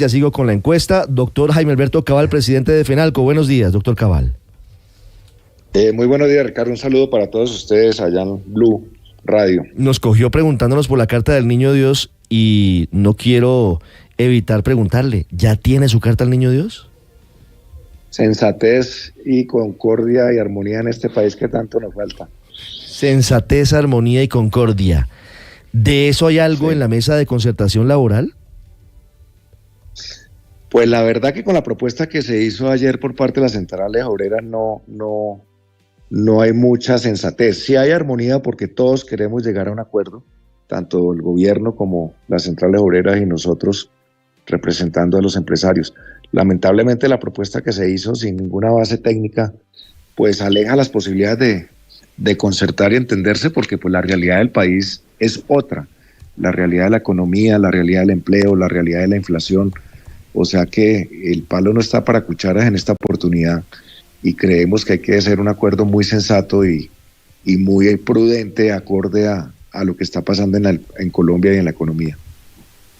Ya sigo con la encuesta. Doctor Jaime Alberto Cabal, presidente de FENALCO. Buenos días, doctor Cabal. Muy buenos días, Ricardo. Un saludo para todos ustedes allá en Blue Radio. Nos cogió preguntándonos por la carta del Niño Dios y no quiero evitar preguntarle, ¿ya tiene su carta al Niño Dios? Sensatez y concordia y armonía en este país que tanto nos falta. Sensatez, armonía y concordia. ¿De eso hay algo en la mesa de concertación laboral? Pues la verdad que con la propuesta que se hizo ayer por parte de las centrales obreras no hay mucha sensatez. Sí hay armonía porque todos queremos llegar a un acuerdo, tanto el gobierno como las centrales obreras y nosotros representando a los empresarios. Lamentablemente la propuesta que se hizo sin ninguna base técnica pues aleja las posibilidades de concertar y entenderse, porque pues la realidad del país es otra. La realidad de la economía, la realidad del empleo, la realidad de la inflación. O sea que el palo no está para cucharas en esta oportunidad y creemos que hay que hacer un acuerdo muy sensato y muy prudente acorde a lo que está pasando en Colombia y en la economía.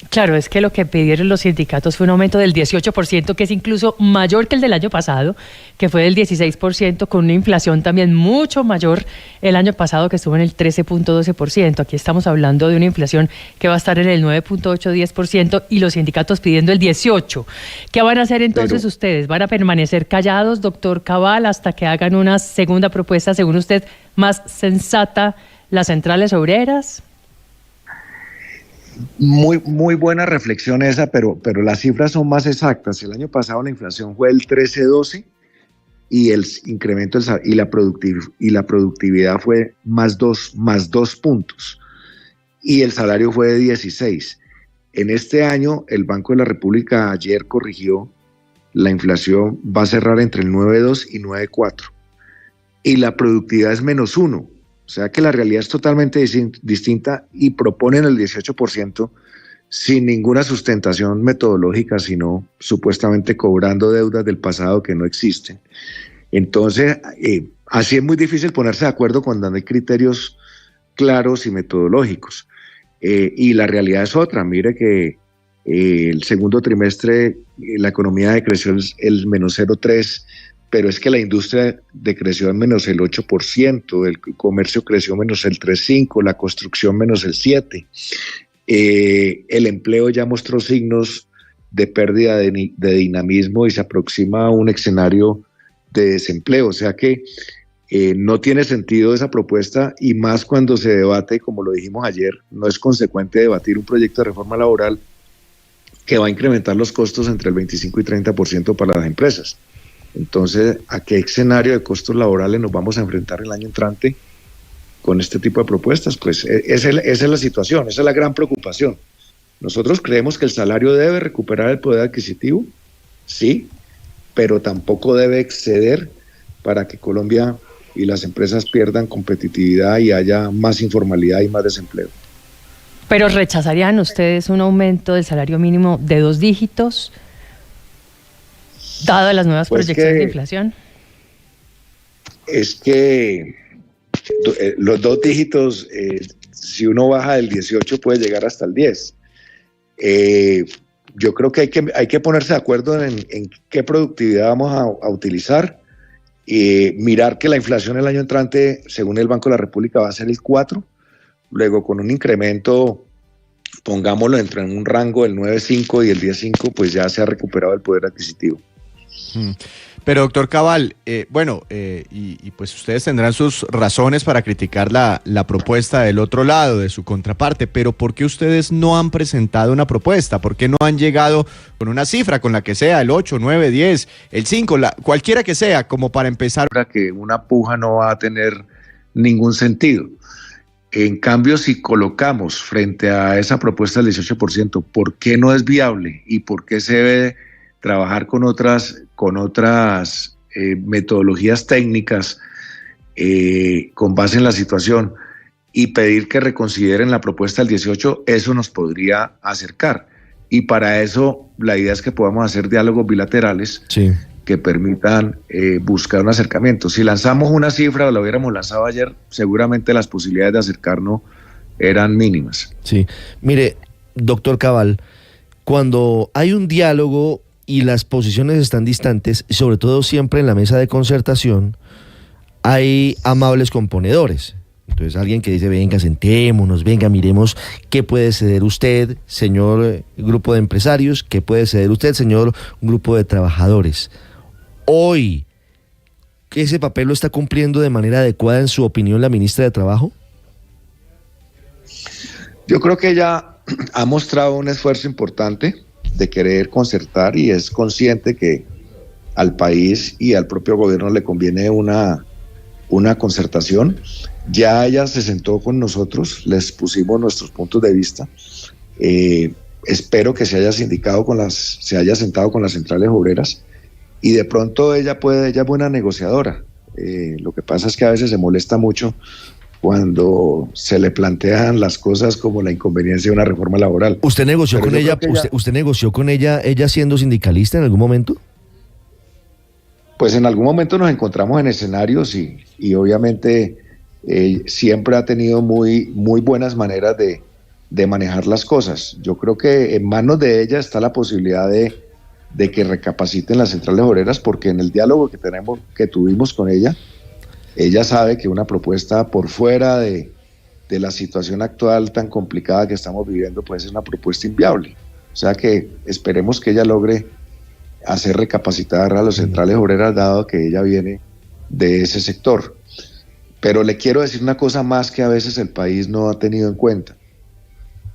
Claro, es que lo que pidieron los sindicatos fue un aumento del 18%, que es incluso mayor que el del año pasado, que fue del 16%, con una inflación también mucho mayor el año pasado, que estuvo en el 13.12%. Aquí estamos hablando de una inflación que va a estar en el 9.8-10% y los sindicatos pidiendo el 18%. ¿Qué van a hacer entonces ustedes? ¿Van a permanecer callados, doctor Cabal, hasta que hagan una segunda propuesta, según usted, más sensata, las centrales obreras? Muy buena reflexión esa, pero las cifras son más exactas. El año pasado la inflación fue el 13-12 y el incremento y la productividad fue más dos puntos y el salario fue de 16. En este año el Banco de la República ayer corrigió, la inflación va a cerrar entre el 9.2 y 9.4 y la productividad es -1. O sea que la realidad es totalmente distinta y proponen el 18% sin ninguna sustentación metodológica, sino supuestamente cobrando deudas del pasado que no existen. Entonces, así es muy difícil ponerse de acuerdo cuando no hay criterios claros y metodológicos. Y la realidad es otra. Mire que el segundo trimestre la economía decreció el -0.3%, pero es que la industria decreció en -8%, el comercio creció -3.5%, la construcción -7%. El empleo ya mostró signos de pérdida de dinamismo y se aproxima a un escenario de desempleo. O sea que no tiene sentido esa propuesta, y más cuando se debate, como lo dijimos ayer, no es consecuente debatir un proyecto de reforma laboral que va a incrementar los costos entre el 25 y 30% para las empresas. Entonces, ¿a qué escenario de costos laborales nos vamos a enfrentar el año entrante con este tipo de propuestas? Pues esa es la situación, esa es la gran preocupación. Nosotros creemos que el salario debe recuperar el poder adquisitivo, sí, pero tampoco debe exceder para que Colombia y las empresas pierdan competitividad y haya más informalidad y más desempleo. ¿Pero rechazarían ustedes un aumento del salario mínimo de 2 dígitos? Dado las nuevas proyecciones de inflación. Es que los 2 dígitos, si uno baja del 18 puede llegar hasta el 10. Yo creo que hay que ponerse de acuerdo en qué productividad vamos a utilizar. Mirar que la inflación el año entrante, según el Banco de la República, va a ser el 4%. Luego, con un incremento, pongámoslo entre un rango del 9.5 y el 10.5, pues ya se ha recuperado el poder adquisitivo. Pero doctor Cabal, y pues ustedes tendrán sus razones para criticar la propuesta del otro lado, de su contraparte, pero ¿por qué ustedes no han presentado una propuesta? ¿Por qué no han llegado con una cifra, con la que sea, el 8, 9, 10, el 5, cualquiera que sea, como para empezar? Que una puja no va a tener ningún sentido. En cambio, si colocamos frente a esa propuesta del 18%, ¿por qué no es viable y por qué se debe trabajar con otras metodologías técnicas con base en la situación y pedir que reconsideren la propuesta del 18? Eso nos podría acercar, y para eso la idea es que podamos hacer diálogos bilaterales, sí, que permitan buscar un acercamiento. Si lanzamos una cifra o la hubiéramos lanzado ayer, seguramente las posibilidades de acercarnos eran mínimas. Sí, mire, doctor Cabal, cuando hay un diálogo y las posiciones están distantes, sobre todo siempre en la mesa de concertación, hay amables componedores. Entonces alguien que dice, venga, sentémonos, venga, miremos qué puede ceder usted, señor grupo de empresarios, qué puede ceder usted, señor grupo de trabajadores. Hoy, ¿ese papel lo está cumpliendo de manera adecuada en su opinión la ministra de Trabajo? Yo creo que ella ha mostrado un esfuerzo importante de querer concertar y es consciente que al país y al propio gobierno le conviene una concertación. Ya ella se sentó con nosotros, les pusimos nuestros puntos de vista. Espero que se haya sentado con las centrales obreras y de pronto ella es buena negociadora. Lo que pasa es que a veces se molesta mucho cuando se le plantean las cosas como la inconveniencia de una reforma laboral. ¿Usted negoció con ella? ¿Usted negoció con ella siendo sindicalista en algún momento? Pues en algún momento nos encontramos en escenarios y obviamente siempre ha tenido muy buenas maneras de manejar las cosas. Yo creo que en manos de ella está la posibilidad de que recapaciten las centrales obreras, porque en el diálogo que tuvimos con ella sabe que una propuesta por fuera de la situación actual tan complicada que estamos viviendo pues es una propuesta inviable. O sea que esperemos que ella logre hacer recapacitar a las centrales obreras, dado que ella viene de ese sector. Pero le quiero decir una cosa más que a veces el país no ha tenido en cuenta.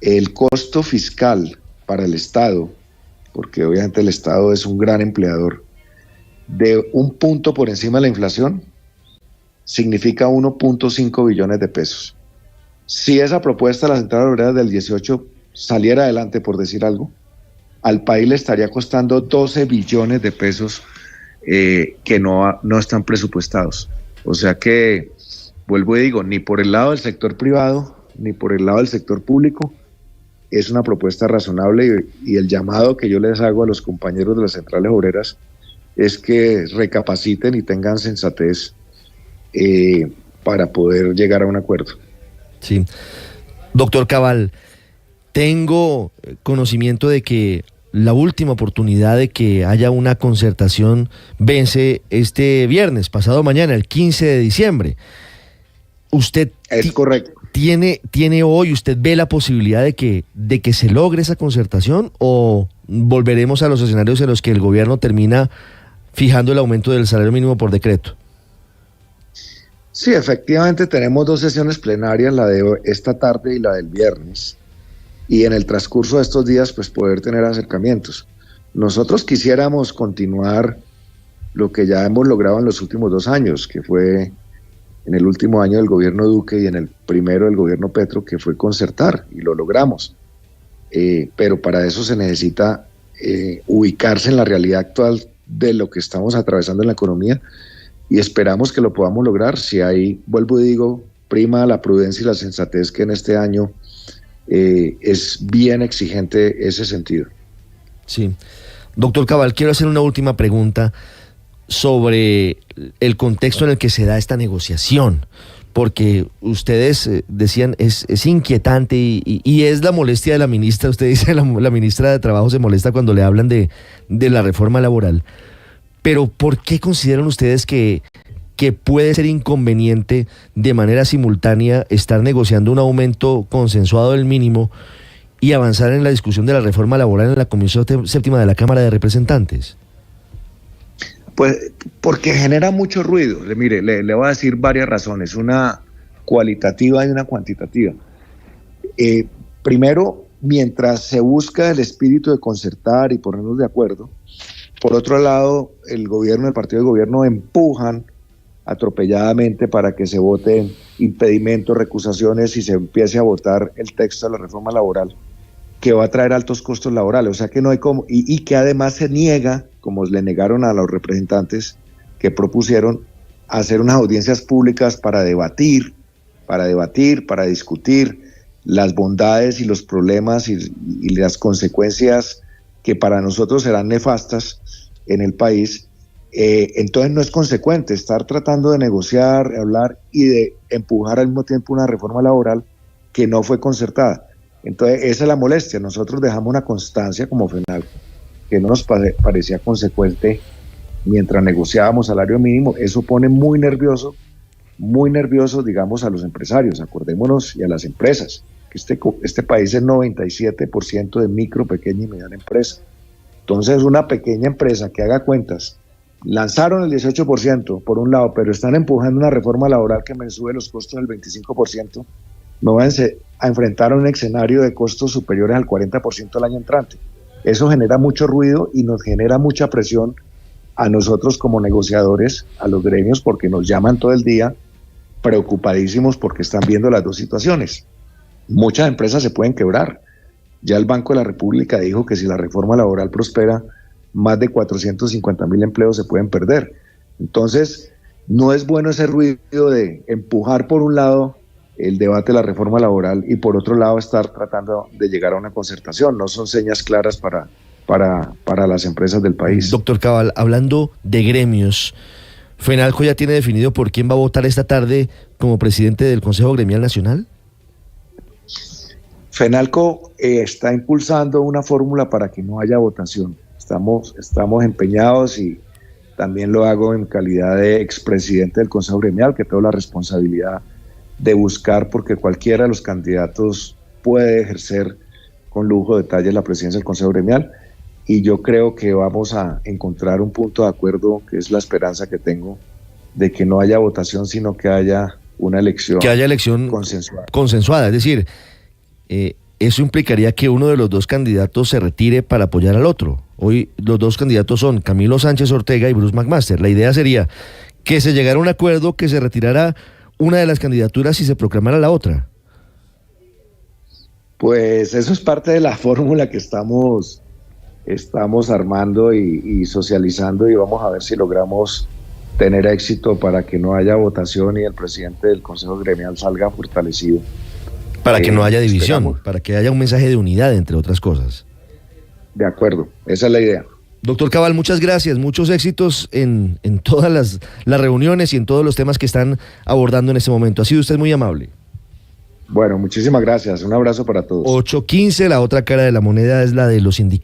El costo fiscal para el Estado, porque obviamente el Estado es un gran empleador, de un punto por encima de la inflación, significa 1.5 billones de pesos. Si esa propuesta de las centrales obreras del 18 saliera adelante, por decir algo, al país le estaría costando 12 billones de pesos que no están presupuestados. O sea que, vuelvo y digo, ni por el lado del sector privado, ni por el lado del sector público, es una propuesta razonable y el llamado que yo les hago a los compañeros de las centrales obreras es que recapaciten y tengan sensatez para poder llegar a un acuerdo. Sí. Doctor Cabal, tengo conocimiento de que la última oportunidad de que haya una concertación vence este viernes, pasado mañana, el 15 de diciembre. ¿Usted es correcto? ¿Tiene hoy, usted ve la posibilidad de que se logre esa concertación o volveremos a los escenarios en los que el gobierno termina fijando el aumento del salario mínimo por decreto? Sí, efectivamente tenemos dos sesiones plenarias, la de esta tarde y la del viernes, y en el transcurso de estos días pues poder tener acercamientos. Nosotros quisiéramos continuar lo que ya hemos logrado en los últimos 2 años, que fue en el último año del gobierno Duque y en el primero del gobierno Petro, que fue concertar, y lo logramos. Pero para eso se necesita ubicarse en la realidad actual de lo que estamos atravesando en la economía, y esperamos que lo podamos lograr si hay, vuelvo y digo, prima la prudencia y la sensatez, que en este año es bien exigente ese sentido. Sí. Doctor Cabal, quiero hacer una última pregunta sobre el contexto en el que se da esta negociación, porque ustedes decían es inquietante y es la molestia de la ministra. Usted dice la ministra de Trabajo se molesta cuando le hablan de la reforma laboral, pero ¿por qué consideran ustedes que puede ser inconveniente de manera simultánea estar negociando un aumento consensuado del mínimo y avanzar en la discusión de la reforma laboral en la Comisión Séptima de la Cámara de Representantes? Pues porque genera mucho ruido. Mire, le voy a decir varias razones, una cualitativa y una cuantitativa. Primero, mientras se busca el espíritu de concertar y ponernos de acuerdo, por otro lado, el gobierno, el partido de gobierno empujan atropelladamente para que se voten impedimentos, recusaciones y se empiece a votar el texto de la reforma laboral, que va a traer altos costos laborales. O sea que no hay como, y que además se niega, como le negaron a los representantes que propusieron, hacer unas audiencias públicas para debatir, para discutir las bondades y los problemas y las consecuencias que para nosotros serán nefastas en el país. Entonces no es consecuente estar tratando de negociar, hablar y de empujar al mismo tiempo una reforma laboral que no fue concertada. Entonces, esa es la molestia. Nosotros dejamos una constancia como FENALCO, que no nos parecía consecuente mientras negociábamos salario mínimo. Eso pone muy nerviosos, digamos, a los empresarios, acordémonos, y a las empresas, que este país es 97% de micro, pequeña y mediana empresa. Entonces, una pequeña empresa que haga cuentas, lanzaron el 18% por un lado, pero están empujando una reforma laboral que me sube los costos del 25%, me van a enfrentar a un escenario de costos superiores al 40% el año entrante. Eso genera mucho ruido y nos genera mucha presión a nosotros como negociadores, a los gremios, porque nos llaman todo el día preocupadísimos porque están viendo las dos situaciones. Muchas empresas se pueden quebrar. Ya el Banco de la República dijo que si la reforma laboral prospera, más de 450,000 empleos se pueden perder. Entonces, no es bueno ese ruido de empujar por un lado el debate de la reforma laboral y por otro lado estar tratando de llegar a una concertación. No son señas claras para las empresas del país. Doctor Cabal, hablando de gremios, ¿FENALCO ya tiene definido por quién va a votar esta tarde como presidente del Consejo Gremial Nacional? FENALCO está impulsando una fórmula para que no haya votación. Estamos empeñados, y también lo hago en calidad de expresidente del Consejo Gremial, que tengo la responsabilidad de buscar, porque cualquiera de los candidatos puede ejercer con lujo de detalle la presidencia del Consejo Gremial, y yo creo que vamos a encontrar un punto de acuerdo, que es la esperanza que tengo de que no haya votación, sino que haya una elección, consensuada. Es decir, eso implicaría que uno de los dos candidatos se retire para apoyar al otro. Hoy los dos candidatos son Camilo Sánchez Ortega y Bruce McMaster. La idea sería que se llegara a un acuerdo, que se retirara una de las candidaturas y se proclamara la otra. Pues eso es parte de la fórmula que estamos armando y socializando, y vamos a ver si logramos tener éxito para que no haya votación y el presidente del Consejo Gremial salga fortalecido. Para que no haya división, esperamos. para que haya un mensaje de unidad, entre otras cosas. De acuerdo, esa es la idea. Doctor Cabal, muchas gracias, muchos éxitos en todas las reuniones y en todos los temas que están abordando en este momento. Ha sido usted muy amable. Bueno, muchísimas gracias. Un abrazo para todos. 8:15, la otra cara de la moneda es la de los sindicatos.